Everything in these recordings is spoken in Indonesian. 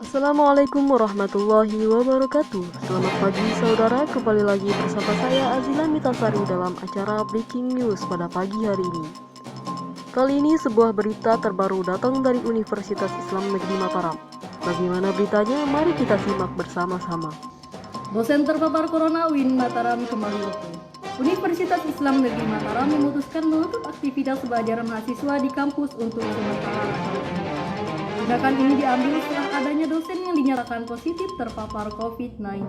Assalamualaikum warahmatullahi wabarakatuh. Selamat pagi saudara, kembali lagi bersama saya Azila Mitasari dalam acara Breaking News pada pagi hari ini. Kali ini sebuah berita terbaru datang dari Universitas Islam Negeri Mataram. Bagaimana beritanya? Mari kita simak bersama-sama. Dosen terpapar Corona UIN Mataram kembali lockdown. Universitas Islam Negeri Mataram memutuskan menutup aktivitas belajar mahasiswa di kampus untuk sementara. Tindakan ini diambil setelah adanya dosen yang dinyatakan positif terpapar COVID-19.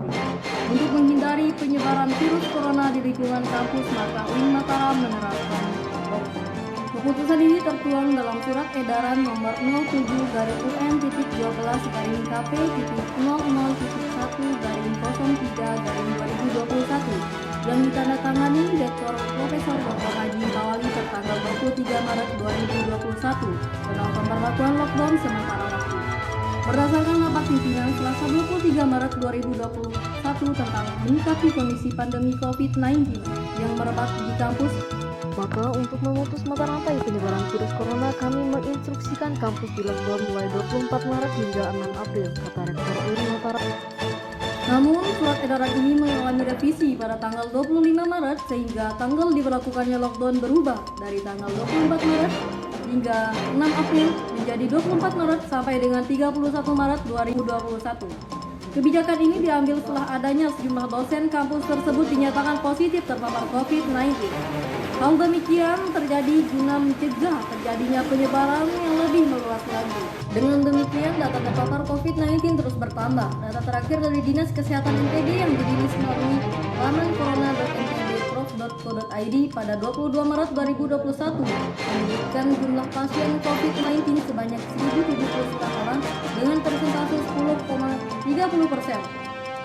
Untuk menghindari penyebaran virus corona di lingkungan kampus, maka UIN Mataram menerapkan lockdown. Keputusan ini tertuang dalam surat edaran nomor 07-UN-00.1/2021 yang ditandatangani Rektor Profesor Dr. Haji Tawali tertanggal 23 Maret 2021 tentang pemberlakuan lockdown sementara waktu. Berdasarkan rapat pimpinan Selasa 23 Maret 2021 tentang menyikapi kondisi pandemi COVID-19 yang merebak di kampus, maka untuk memutus mata rantai penyebaran virus corona, kami menginstruksikan kampus di lockdown mulai 24 Maret hingga 6 April, kata Rektor UIN Mataram. Namun, surat edaran ini mengalami revisi pada tanggal 25 Maret sehingga tanggal diberlakukannya lockdown berubah dari tanggal 24 Maret hingga 6 April menjadi 24 Maret sampai dengan 31 Maret 2021. Kebijakan ini diambil setelah adanya sejumlah dosen kampus tersebut dinyatakan positif terpapar COVID-19. Hal demikian terjadi guna mencegah terjadinya penyebaran yang lebih meluas lagi. Dengan demikian, data terpapar COVID-19 terus bertambah. Data terakhir dari Dinas Kesehatan NTB yang dirilis melalui laman corona.ntbprof.co.id pada 22 Maret 2021 menyebutkan jumlah pasien COVID-19 sebanyak 1.079 orang dengan persentase 10,30%.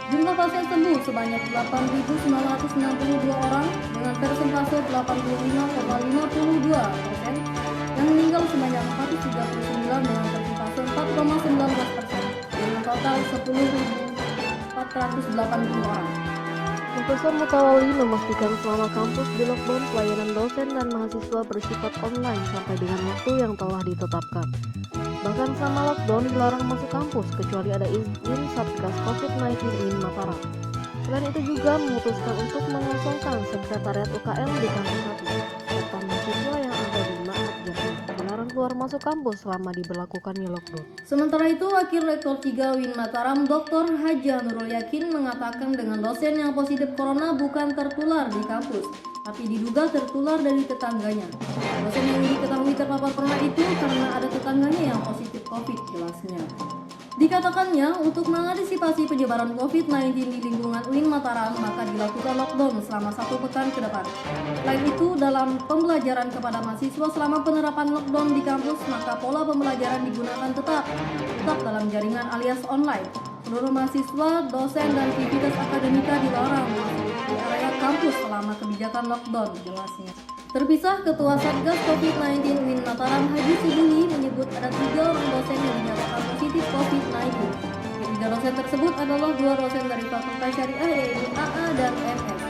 Jumlah pasien sembuh sebanyak 8.962 orang dengan persentase 85,52%, yang meninggal sebanyak 439 dengan persentase 4,19%, dengan total 10.480 orang. Profesor Mutawali memastikan selama kampus di lockdown, pelayanan dosen dan mahasiswa bersifat online sampai dengan waktu yang telah ditetapkan. Bahkan selama lockdown dilarang masuk kampus kecuali ada izin Satgas COVID-19 UIN Mataram. Selain itu juga memutuskan untuk mengosongkan sekretariat UKM di kampus 1, serta mahasiswa yang ada di Ma'had Jati dilarang keluar masuk kampus selama diberlakukannya lockdown. Sementara itu, Wakil Rektor 3 UIN Mataram Dr. Haja Nurul Yakin mengatakan dengan dosen yang positif corona bukan tertular di kampus, tapi diduga tertular dari tetangganya. Dosen yang diketahui terpapar corona itu karena ada tetangganya yang positif COVID, jelasnya. Dikatakannya, untuk mengantisipasi penyebaran COVID-19 di lingkungan UIN Mataram, maka dilakukan lockdown selama 1 pekan ke depan. Selain itu, dalam pembelajaran kepada mahasiswa selama penerapan lockdown di kampus, maka pola pembelajaran digunakan tetap dalam jaringan alias online. Seluruh mahasiswa, dosen, dan aktivitas akademika dilarang masuk di area kampus selama kebijakan lockdown, jelasnya. Terpisah, Ketua Satgas COVID-19 UIN Mataram Haji Subuhi menyebut ada 3 orang dosen yang dinyatakan positif COVID-19. Ketiga dosen tersebut adalah 2 dosen dari Fakultas Syariah yaitu AA dan MS,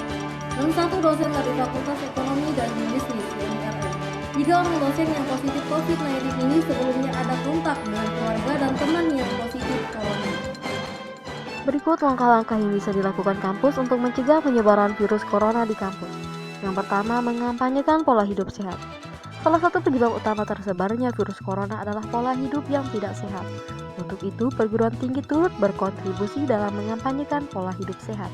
dan 1 dosen dari Fakultas Ekonomi dan Bisnis yaitu RM. 3 orang dosen yang positif COVID-19 ini sebelumnya ada kontak dengan keluarga dan teman yang positif corona. Berikut langkah-langkah yang bisa dilakukan kampus untuk mencegah penyebaran virus corona di kampus. Yang pertama, mengampanyekan pola hidup sehat. Salah satu penyebab utama tersebarnya virus corona adalah pola hidup yang tidak sehat. Untuk itu, perguruan tinggi turut berkontribusi dalam mengampanyekan pola hidup sehat.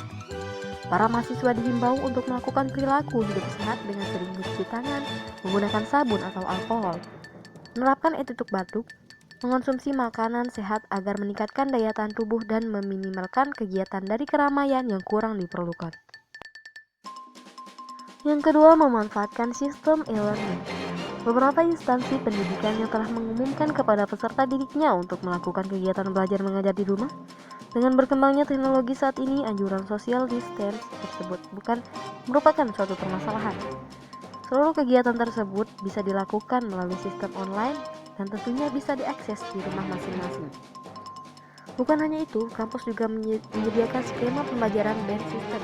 Para mahasiswa dihimbau untuk melakukan perilaku hidup sehat dengan sering mencuci tangan, menggunakan sabun atau alkohol, menerapkan etika batuk, mengonsumsi makanan sehat agar meningkatkan daya tahan tubuh dan meminimalkan kegiatan dari keramaian yang kurang diperlukan. Yang kedua, memanfaatkan sistem e-learning. Beberapa instansi pendidikan yang telah mengumumkan kepada peserta didiknya untuk melakukan kegiatan belajar mengajar di rumah. Dengan berkembangnya teknologi saat ini, anjuran social distance tersebut bukan merupakan suatu permasalahan. Seluruh kegiatan tersebut bisa dilakukan melalui sistem online dan tentunya bisa diakses di rumah masing-masing. Bukan hanya itu, kampus juga menyediakan skema pembelajaran band system.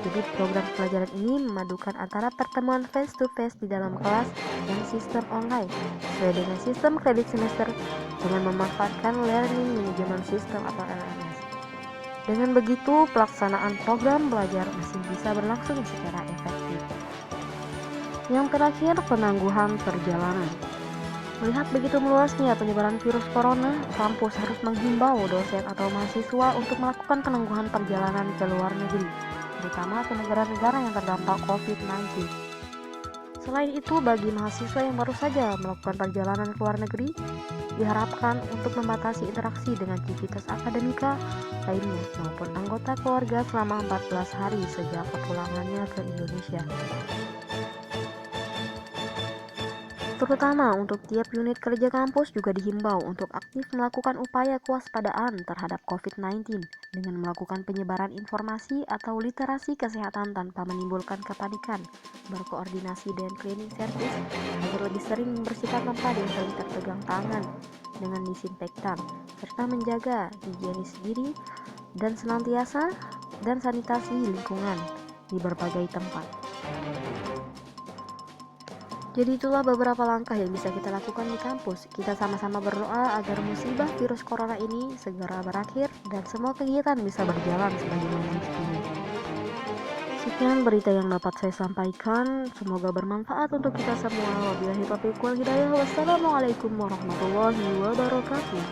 Jadi program pelajaran ini memadukan antara pertemuan face to face di dalam kelas dan sistem online sesuai dengan sistem kredit semester dengan memanfaatkan Learning Management System atau LMS. Dengan begitu, pelaksanaan program belajar masih bisa berlangsung secara efektif. Yang terakhir, penangguhan perjalanan. Melihat begitu meluasnya penyebaran virus corona, kampus harus menghimbau dosen atau mahasiswa untuk melakukan penangguhan perjalanan ke luar negeri, terutama ke negara-negara yang terdampak COVID-19. Selain itu, bagi mahasiswa yang baru saja melakukan perjalanan ke luar negeri, diharapkan untuk membatasi interaksi dengan civitas akademika lainnya maupun anggota keluarga selama 14 hari sejak kepulangannya ke Indonesia. Terutama untuk tiap unit kerja kampus juga dihimbau untuk aktif melakukan upaya kewaspadaan terhadap COVID-19 dengan melakukan penyebaran informasi atau literasi kesehatan tanpa menimbulkan kepanikan, berkoordinasi dengan cleaning service agar lebih sering membersihkan tempat yang sering terpegang tangan dengan disinfektan, serta menjaga higienis diri dan senantiasa dan sanitasi lingkungan di berbagai tempat. Jadi itulah beberapa langkah yang bisa kita lakukan di kampus. Kita sama-sama berdoa agar musibah virus corona ini segera berakhir dan semua kegiatan bisa berjalan sebagaimana mestinya. Sekian berita yang dapat saya sampaikan. Semoga bermanfaat untuk kita semua. Wabillahi taufiq wal hidayah. Wassalamualaikum warahmatullahi wabarakatuh.